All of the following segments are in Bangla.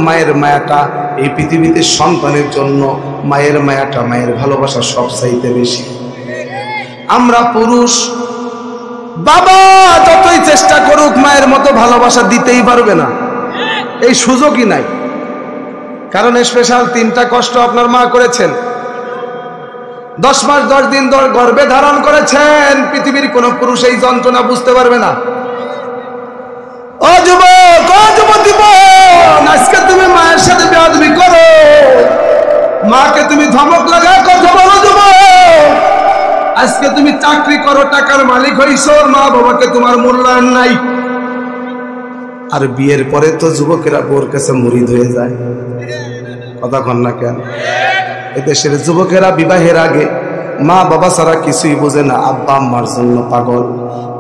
মায়ের মায়াটা এই পৃথিবীতে সন্তানের জন্য মায়ের মায়াটা, মায়ের ভালোবাসা সবচাইতে বেশি। আমরা পুরুষ বাবা যতই চেষ্টা করুক মায়ের মতো ভালোবাসা দিতেই পারবে না, এই সুযোগই নাই। কারণ স্পেশাল 3টা কষ্ট আপনার মা করেছেন। 10 মাস 10 দিন গর্ভে ধারণ করেছেন। পৃথিবীর কোন পুরুষ এই যন্ত্রণা বুঝতে পারবে না। ও যুবক, ও যুবতী বোন, আজকে তুমি মায়ের সাথে বেয়াদবি করো, মাকে তুমি ধমক লাগা কথা বলো। যুবক, আজকে তুমি চাকরি করো, টাকার মালিক হইছো, মা বাবাকে তোমার মূল্যায়ন নাই। আর বিয়ের পরে তো যুবকেরা বোর কাছে মুরিদ হয়ে যায়। কথা কন না কেন? এদেশের যুবকেরা বিবাহের আগে মা বাবা ছাড়া কিছুই বোঝে না, আব্বা আম্মার জন্য পাগল।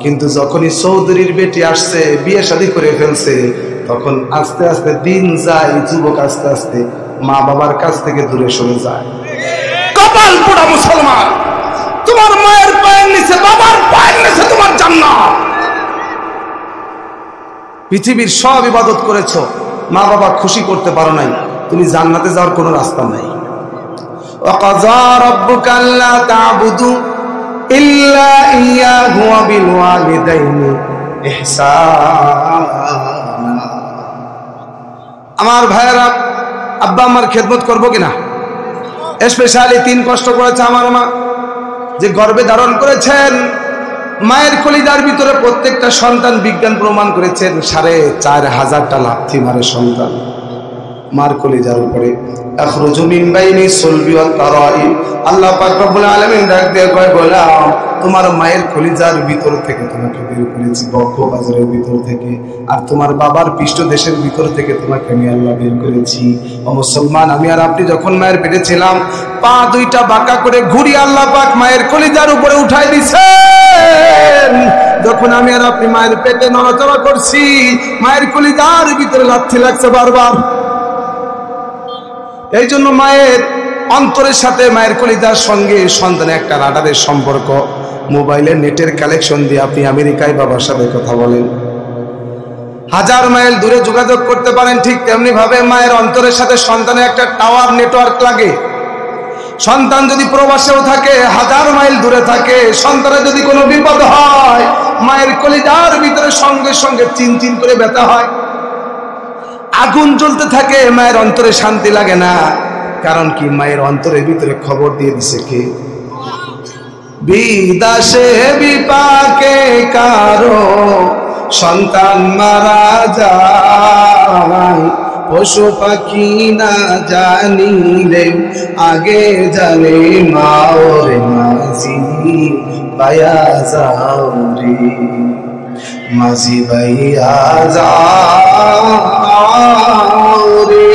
কিন্তু যখনই চৌধুরীর বেটি আসছে, বিয়ে শাদী করে ফেলছে, তখন আস্তে আস্তে দিন যায়, যুবক আস্তে আস্তে মা বাবার কাছ থেকে দূরে সরে যায়। কপাল পোড়া মুসলমান, তোমার মায়ের পায়ের নিচে, বাবার পায়ের নিচে তোমার জান্নাত। পৃথিবীর সব ইবাদত করেছো, মা বাবা খুশি করতে পারো নাই, তুমি জান্নাতে যাওয়ার কোনো রাস্তা নাই। وَقَضَى رَبُّكَ أَلَّا تَعْبُدُوا إِلَّا إِيَّاهُ وَبِالْوَالِدَيْنِ إِحْسَانًا। আমার ভাইয়েরা, আব্বা আমার খেদমত করবো কিনা? স্পেশালি 3 কষ্ট করেছে আমার মা, যে গর্ভে ধারণ করেছেন। মায়ের কলিজার ভিতরে প্রত্যেকটা সন্তান, বিজ্ঞান প্রমাণ করেছেন 4500টা লাথি মারে সন্তান মার কলিজার উপরে। আখরুজু মিন বাইনি সুলবি ওয়াত তারাইব। আল্লাহ পাক রব্বুল আলামিন ডাক দিয়ে কয়, গোলাম, তোমার মায়ের কলিজার ভিতর থেকে তোমাকে বের করেছি, বক্ষবাজরের ভিতর থেকে, আর তোমার বাবার পৃষ্ঠদেশের ভিতর থেকে তোমাকে আমি আল্লাহ বের করেছি। ও মুসলমান, আমি আর আপনি যখন মায়ের পেটে ছিলাম, পা 2টা বাঁকা করে ঘুরি আল্লাহ পাক মায়ের কলিজার উপরে উঠাই দিয়েছেন। যখন আমি আর আপনি মায়ের পেটে নড়াচড়া করছি, মায়ের কলিজার ভিতরে লাথি লাগছে বারবার। এই জন্য মায়ের অন্তরের সাথে, মায়ের কলিজার সঙ্গে সন্তানের একটা রাডারের সম্পর্ক। মোবাইলে নেটের কালেকশন দিয়ে আপনি আমেরিকায় বাবার সাথে কথা বলেন, 1000 মাইল দূরে যোগাযোগ করতে পারেন। ঠিক তেমনি ভাবে মায়ের অন্তরের সাথে সন্তানের একটা টাওয়ার নেটওয়ার্ক লাগে। সন্তান যদি প্রবাসেও থাকে, 1000 মাইল দূরে থাকে, সন্তানের যদি কোনো বিপদ হয়, মায়ের কলিজার ভিতরে সঙ্গে সঙ্গে চিনচিন করে ব্যথা হয়, আগুন জ্বলতে থাকে, মায়ের অন্তরে শান্তি লাগে না। কারণ কি? মায়ের অন্তরের ভিতরে খবর দিয়ে দিছে কে? বিদেশে বিপাকে কারো সন্তান মারা যায়, পশু পাখি না জানিলে আগে জানে মা ওরে মাঝি ভাইয়া যাও রে, মাঝি ভাইয়া যাও রে,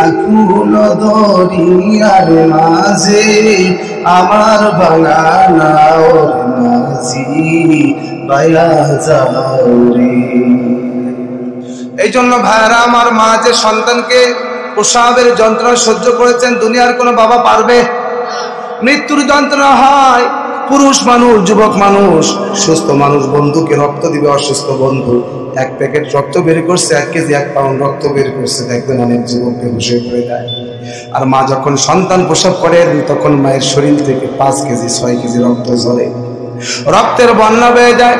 আকুল দরিয়ার মাঝে আমার বাগানা ওরে মাঝি ভাইয়া যাও রে। এই জন্য ভাইরা আমার, মা যে সন্তানকে প্রসবের যন্ত্রণা সহ্য করেছেন, দুনিয়ার কোনো বাবা পারবে? মৃত্যুর যন্ত্রণা হয়, পুরুষ মানুষ, যুবক মানুষ, সুস্থ মানুষ বন্ধুকে রক্ত দিবে, অসুস্থ বন্ধু 1 প্যাকেট রক্ত বের করছে, 1 কেজি 1 পাউন্ড রক্ত বের করছে, দেখবেন অনেক যুবককে বসে পড়ে যায়। আর মা যখন সন্তান প্রসব করেন, তখন মায়ের শরীর থেকে 5 কেজি 6 কেজি রক্ত ঝরে, রক্তের বন্যা বেয়ে যায়।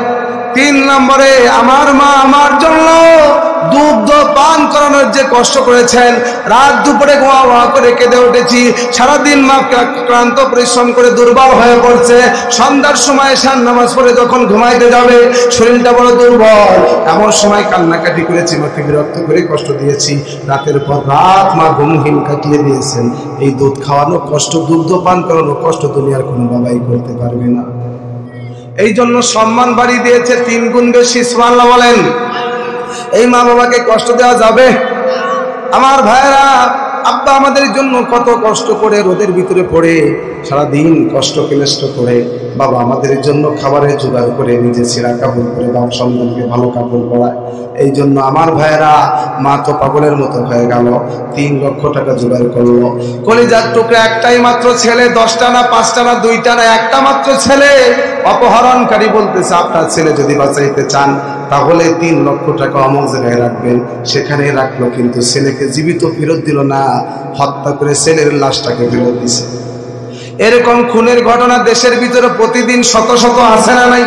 3 নম্বরে, আমার মা আমার জন্য দুগ্ধ পান করানোর যে কষ্ট করেছেন, রাত দুপুরে গোয়া করে কেঁদে উঠেছি, সারাদিন মা ক্লান্ত পরিশ্রম করে দুর্বল হয়ে পড়ছে। সন্ধ্যার সময় শান নামাজ পড়ে যখন ঘুমাইতে যাবে, শরীরটা বড় দুর্বল, এমন সময় কান্নাকাটি করেছি, মাকে বিরক্ত করে কষ্ট দিয়েছি। রাতের পর রাত মা ঘুমহীন কাটিয়ে দিয়েছেন। এই দুধ খাওয়ানো কষ্ট, দুগ্ধ পান করানো কষ্ট দুনিয়ার কোনো বাবাই করতে পারবে না। এই জন্য সম্মান বাড়িয়ে দিয়েছে 3 গুণ বেশি। সুবহানাল্লাহ বলেন। এই মা বাবাকে কষ্ট দেওয়া যাবে? আমার ভাইরা, আব্বা আমাদের জন্য কত কষ্ট করে রোদের ভিতরে পড়ে সারাদিন কষ্ট ক্লেষ্ট করে, বাবা আমাদের জন্য খাবারের জোগাড় করে, নিজে ছেঁড়া কাপড় করে বাপ সন্তানকে ভালো কাপড় পরায়। এই জন্য আমার ভাইরা, মা তো পাগলের মতো হয়ে গেল, 3 লক্ষ টাকা জোগাড় করলো। কলিজার টুকরা একটাই মাত্র ছেলে, 10টা না 5টা না 2টা না, একটা মাত্র ছেলে, অপহরণকারী বলতেছে আপনার ছেলে যদি বাঁচাইতে চান তাহলে 3 লক্ষ টাকা অমুক জায়গায় রাখবেন, সেখানে রাখলো, কিন্তু ছেলেকে জীবিত ফেরত দিল না, হত্যা করে ছেলের লাশটাকে ফেরত দিছে। এরকম খুনের ঘটনা দেশের ভিতরে প্রতিদিন শত শত আছে না নাই?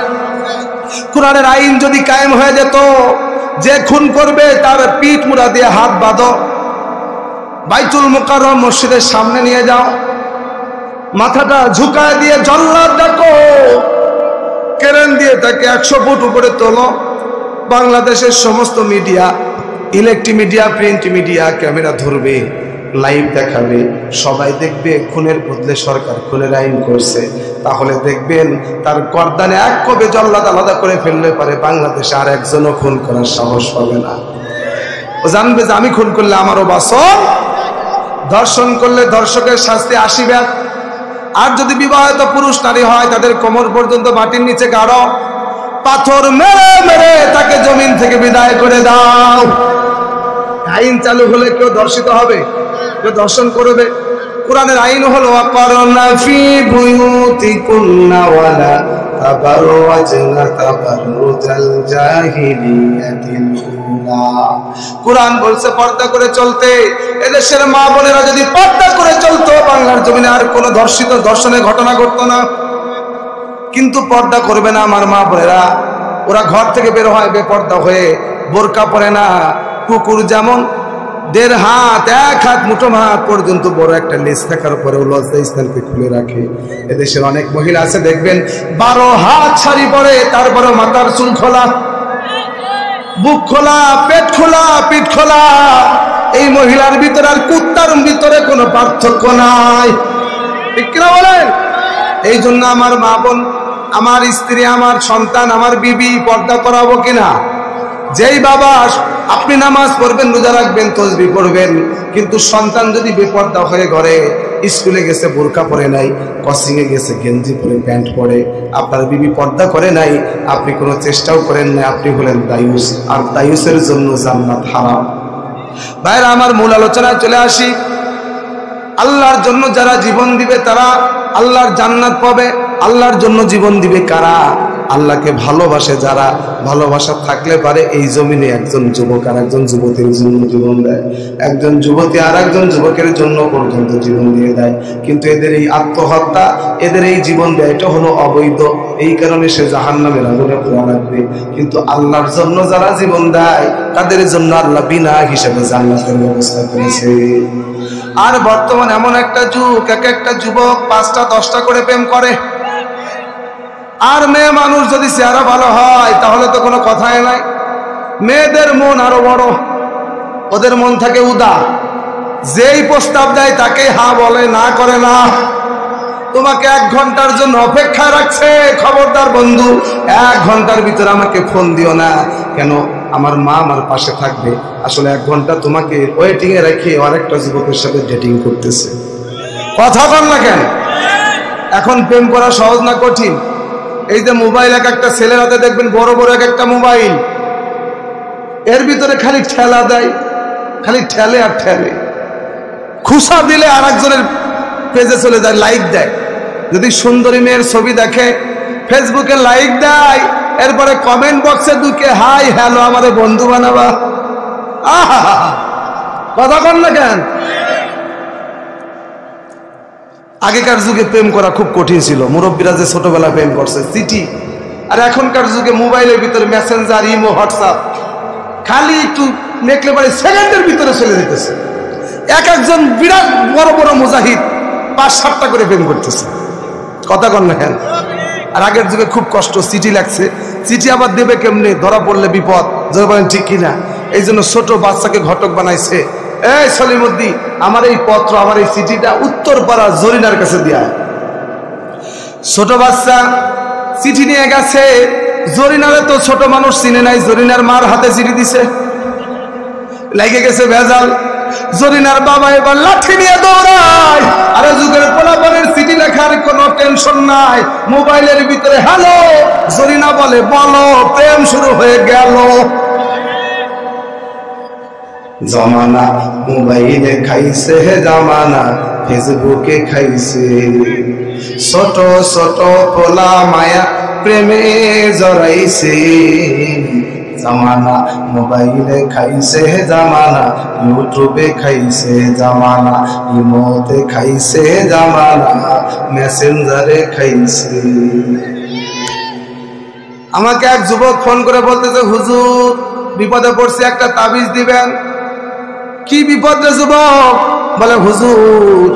কোরআনের আইন যদি কায়েম হয়ে যেত, যে খুন করবে তার পিঠ মুড়া দিয়ে হাত বাঁধো, বাইতুল মুকাররম মসজিদের সামনে নিয়ে যাও, মাথাটা ঝুঁকায় দিয়ে জল্লাদ ডাকো, কেরেন দিয়ে তাকে 100 ফুট উপরে তোলো। বাংলাদেশের সমস্ত media, electric media, print media camera ধরবে, লাইভ দেখাবে, সবাই দেখবে খুনের বদলে সরকার খুনের আইন করছে। তাহলে দেখবেন তার গর্দানে 1 কবে জল্লাদ আলাদা করে ফেললে পারে বাংলাদেশে আর একজনও খুন করার সাহস পাবে না। ও জানবে যে আমি খুন করলে আমারও বাঁচন, ধর্ষণ করলে ধর্ষকের শাস্তি 80 ব্যাগ। আর যদি বিবাহিত পুরুষ নারী হয় তাদের কোমর পর্যন্ত মাটির নিচে গাড়ো, পাথর মেরে মেরে তাকে জমিন থেকে বিদায় করে দাও। আইন চালু হলে কেউ ধর্ষিত হবে, কেউ ধর্ষণ করবে। কোরআনের আইন হলো আকারনা ফি বুয়ুতিকুন্না ওয়ালা তাবাররাজনা তাবাররুজাল জাহিলিয়াতিল উলা। কোরআন বলছে পর্দা করে চলতে। এদেশের মা বোনেরা যদি পর্দা করে চলতো বাংলার জমিনে আর কোনো ধর্ষণের ঘটনা ঘটতো না। কিন্তু পর্দা করবে না আমার মা বোনেরা, ওরা ঘর থেকে বের হয় বেপর্দা হয়ে, বোরকা পরে না। কুকুর যেমন 1.5 হাত 1 হাত মুঠো হাত পর্যন্ত বড় একটা লেজ থাকার পরেও লজ্জা স্থানকে খুলে রাখে। এদেশের অনেক মহিলা আছে দেখবেন 12 হাত শাড়ি পরে, তারপরে মাথার চুল খোলা, বুক খোলা, পেট খোলা, পিঠ খোলা। এই মহিলার ভিতরে আর কুত্তার ভিতরে কোনো পার্থক্য নাই, ঠিক কিনা বলেন? এই জন্য আমার মা বোন, আমার স্ত্রী, আমার সন্তান, আমার বিবি পর্দা করাবো কিনা? যেই বাবা আপনি নামাজ পড়বেন, রোজা রাখবেন, তসবিহ পড়বেন, কিন্তু সন্তান যদি বেপর্দা হয়ে ঘরে স্কুলে গেছে বোরকা পরে নাই, কোচিং এ গেছে গেঞ্জি পরে প্যান্ট পরে, আপনার বিবি পর্দা করে নাই, আপনি কোনো চেষ্টাও করেন না, আপনি হলেন দায়ুস। আর দায়ুসের জন্য জান্নাত হারাম। ভাইরা আমার, মূল আলোচনায় চলে আসি। আল্লাহর জন্য যারা জীবন দিবে তারা আল্লাহর জান্নাত পাবে। আল্লাহর জন্য জীবন দিবে কারা? আল্লাহকে ভালোবাসে যারা। ভালোবাসা থাকলে পারে এই জমিনে একজন যুবক আর একজন যুবতীর জন্য জীবন দেয়, একজন যুবতী আর একজন যুবকের জন্য পর্যন্ত জীবন দিয়ে দেয়। কিন্তু এদের এই আত্মহত্যা, এদের এই জীবন দেয়, এটা হলো অবৈধ। এই কারণে সে জাহান্নামের আগুনে পোড়া লাগবে। কিন্তু আল্লাহর জন্য যারা জীবন দেয় তাদের জন্য আল্লাহ বিনা হিসেবে জান্নাতের ব্যবস্থা করেছে। আর বর্তমান এমন একটা যুগ, এক একটা যুবক 5টা 10টা করে প্রেম করে। আর মেয়ে মানুষ যদি চেহারা ভালো হয় তাহলে তো কোনো কথাই নাই। মেয়েদের মন আরো বড়, ওদের মন থাকে উদার, যেই প্রস্তাব দেয় তাকে হা বলে, না করে না। তোমাকে 1 ঘন্টার জন্য অপেক্ষা রাখছে, খবরদার বন্ধু 1 ঘন্টার ভিতরে আমাকে ফোন দিও না। কেন? আমার মা আমার পাশে থাকবে। আসলে 1 ঘন্টা তোমাকে ওয়েটিং এ রেখে আরেকটা যুবকের সাথে ডেটিং করতেছে। কথা বল না কেন? এখন প্রেম করা সহজ না কঠিন? এই যে মোবাইল, এক একটা ছেলের হাতে দেখবেন বড় বড় এক একটা মোবাইল, এর ভিতরে খালি ঠেলা দেয়, খালি ঠেলে আর ঠেলে। খুশা দিলে আর একজনের পেজে চলে যায়, লাইক দেয়। যদি সুন্দরী মেয়ের ছবি দেখে ফেসবুকে লাইক দেয়, এরপরে কমেন্ট বক্সে ঢুকে হাই হ্যালো আমারে বন্ধু বানাবা। আহা, কথা কন না কেন? আগেকার যুগে প্রেম করা খুব কঠিন ছিল। মুরব্বীরা যে ছোটবেলা প্রেম করছে চিঠি, আর এখনকার যুগে মোবাইলের ভিতরে মেসেঞ্জার, ইমো, হোয়াটসঅ্যাপ, খালি একটু দেখলে পরে সেকেন্ডের ভিতরে চলে যেতেছে। এক একজন বিরাট বড় বড় মুজাহিদ 5-7টা করে প্রেম করতেছে। কথা কন না কেন? আর আগের যুগে খুব কষ্ট, চিঠি লাগছে, চিঠি আবার দেবে কেমনে, ধরা পড়লে বিপদ। যদি বলেন ঠিক কিনা? এই জন্য ছোট বাচ্চাকে ঘটক বানাইছে। এই সলিমুদ্দি, আমার এই পত্র, আমার এই চিঠিটা উত্তরপাড়া জরিনার কাছে দিয়া। ছোট বাচ্চা চিঠি নিয়ে গেছে, জরিনারে তো ছোট মানুষ চিনে নাই, জরিনার মার হাতে চিঠি দিছে, লেগে গেছে ভেজাল। জরিনার বাবা এবার লাঠি নিয়ে দৌড়ায়। আরে যুগের পোলাপানের চিঠি লেখার কোনো টেনশন নাই, মোবাইলের ভিতরে হ্যালো, জরিনা বলে বলো, প্রেম শুরু হয়ে গেল। জমানা মোবাইলে খাইছে, জামানা ফেসবুকে খাইছে। ছোট ছোট পোলা মায়া প্রেমে জড়াইছে জামানা, মোবাইলে খাইছে জামানা, ইউটিউবে খাইছে জামানা, ইমোতে খাইছে জামানা, মেসেঞ্জারে খাইছে। আমাকে এক যুবক ফোন করে বলতেছে, হুজুর বিপদে পড়ছে, একটা তাবিজ দিবেন। কি বিপদ রে যুবক? বলে, হুজুর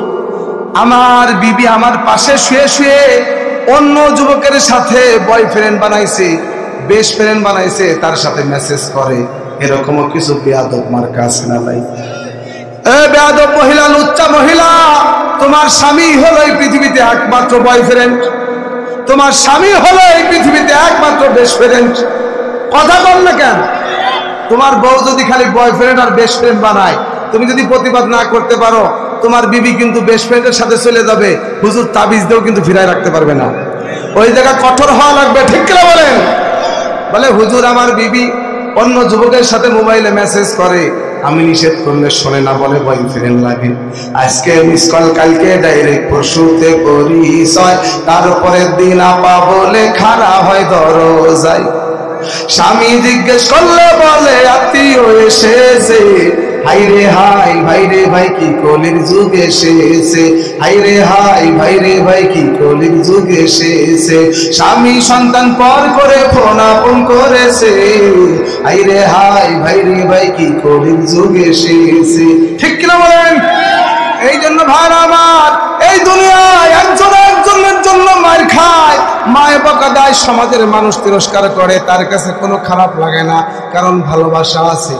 আমার বিবি আমার পাশে শুয়ে শুয়ে অন্য যুবকের সাথে বয়ফ্রেন্ড বানাইছে, বেস্ট ফ্রেন্ড বানাইছে, তার সাথে মেসেজ করে। এরকমও কিছু বেয়াদব মার্কা আছে না ভাই? এ বেয়াদব মহিলা, লুচ্চা মহিলা, তোমার স্বামী হলো এই পৃথিবীতে একমাত্র বয়ফ্রেন্ড, তোমার স্বামী হলো এই পৃথিবীতে একমাত্র বেস্ট ফ্রেন্ড। কথা বল না কেন? তোমার বউ যদি খালি বয়ফ্রেন্ড আর বেস্ট ফ্রেন্ড বানায়, তুমি যদি প্রতিবাদ না করতে পারো, তোমার বিবি কিন্তু বেস্ট ফ্রেন্ডের সাথে চলে যাবে, হুজুর তাবিজ দিয়েও কিন্তু ফিরায় রাখতে পারবে না। ওই জায়গা কঠোর হওয়া লাগবে, ঠিক কিনা বলেন? বলে, হুজুর আমার বিবি অন্য যুবকের সাথে মোবাইলে মেসেজ করে, আমি নিষেধ করলে শোনে না, বলে বয়ফ্রেন্ড লাগে। আজকে মিস কল, কালকে ডাইরেক্ট, পরশুতে পরিচয়, তারপরের দিন আপা বলে খাড়া হয় দরজায়। স্বামী জিজ্ঞেস করলে বলে আত্মীয় এসেছে। হাইরে হাই ভাই রে ভাই, কি কলির যুগ এসেছে। হাইরে হাই ভাই রে ভাই, কি কলির যুগ এসেছে। স্বামী সন্তান পর করে ফোন আপন করেছে। হাইরে হাই ভাই রে ভাই, কি কলির যুগ এসেছে। ঠিক কিনা বলেন? এই জন্য ভাই আমার, এই দুনিয়ায় একজন একজনের জন্য মার খায়, মায়ে বকা দেয়, সমাজের মানুষ তিরস্কার করে, তার কাছে কোনো খারাপ লাগে না, কারণ ভালোবাসা আছে।